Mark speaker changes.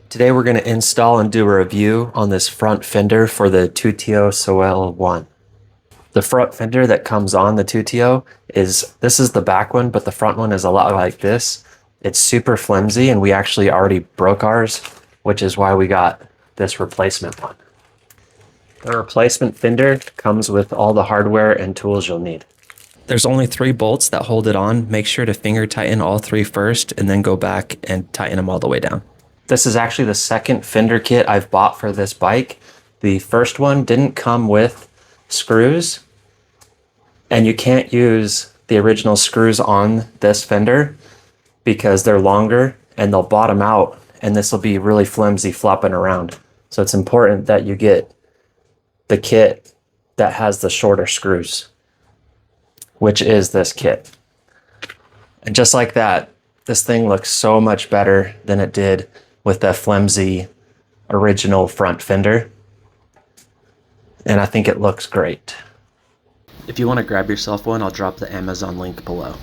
Speaker 1: Today we're going to install and do a review on this front fender for the Tuttio Soleil01. The front fender that comes on the Tuttio this is the back one, but the front one is a lot like this. It's super flimsy and we actually already broke ours, which is why we got this replacement one. The replacement fender comes with all the hardware and tools you'll need. There's only 3 bolts that hold it on. Make sure to finger tighten all 3 first and then go back and tighten them all the way down. This is actually the second fender kit I've bought for this bike. The first one didn't come with screws, and you can't use the original screws on this fender because they're longer and they'll bottom out, and this will be really flimsy flopping around. So it's important that you get the kit that has the shorter screws, which is this kit. And just like that, this thing looks so much better than it did with the flimsy original front fender. And I think it looks great. If you want to grab yourself one, I'll drop the Amazon link below.